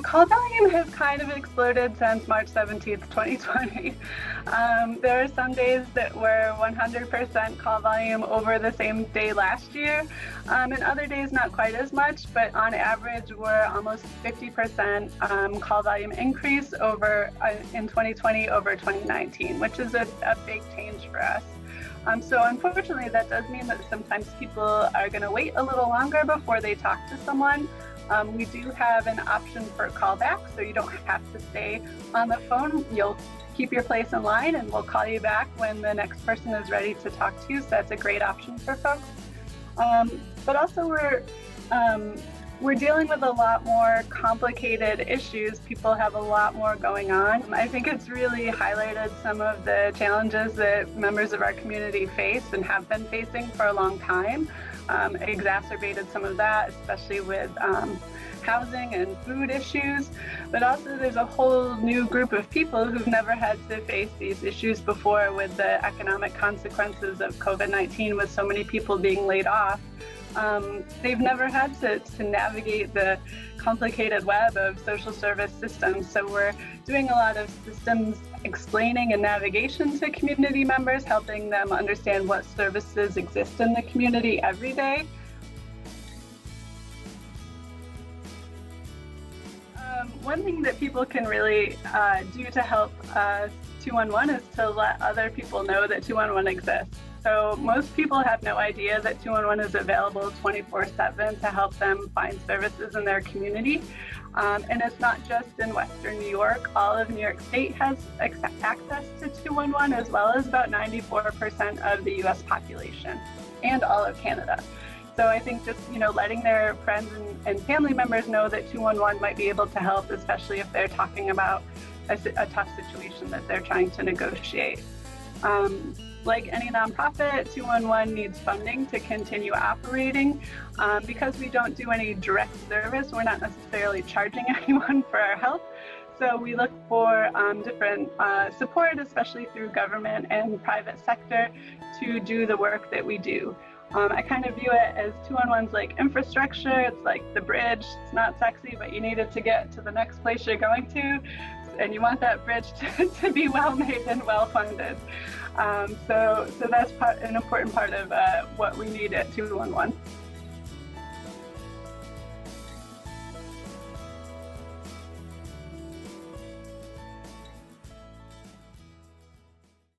Call volume has kind of exploded since March 17th, 2020. There are some days that were 100% call volume over the same day last year, and other days not quite as much, but on average we're almost 50% call volume increase over in 2020 over 2019, which is a big change for us. So unfortunately, that does mean that sometimes people are going to wait a little longer before they talk to someone. We do have an option for callback, so you don't have to stay on the phone. You'll keep your place in line and we'll call you back when the next person is ready to talk to you. So that's a great option for folks. But also we're dealing with a lot more complicated issues. People have a lot more going on. I think it's really highlighted some of the challenges that members of our community face and have been facing for a long time. Exacerbated some of that, especially with housing and food issues. But also there's a whole new group of people who've never had to face these issues before with the economic consequences of COVID-19, with so many people being laid off. They've never had to navigate the complicated web of social service systems. So we're doing a lot of systems explaining and navigation to community members, helping them understand what services exist in the community every day. One thing that people can really do to help 211 is to let other people know that 211 exists. So most people have no idea that 211 is available 24/7 to help them find services in their community. And it's not just in Western New York. All of New York State has access to 211, as well as about 94% of the US population and all of Canada. So I think just, letting their friends and family members know that 211 might be able to help, especially if they're talking about a tough situation that they're trying to negotiate. Like any nonprofit, 211 needs funding to continue operating. Because we don't do any direct service, we're not necessarily charging anyone for our help. So we look for different support, especially through government and private sector, to do the work that we do. I kind of view it as 211's like infrastructure. It's like the bridge. It's not sexy, but you need it to get to the next place you're going to. And you want that bridge to be well made and well funded. So that's an important part of what we need at 211.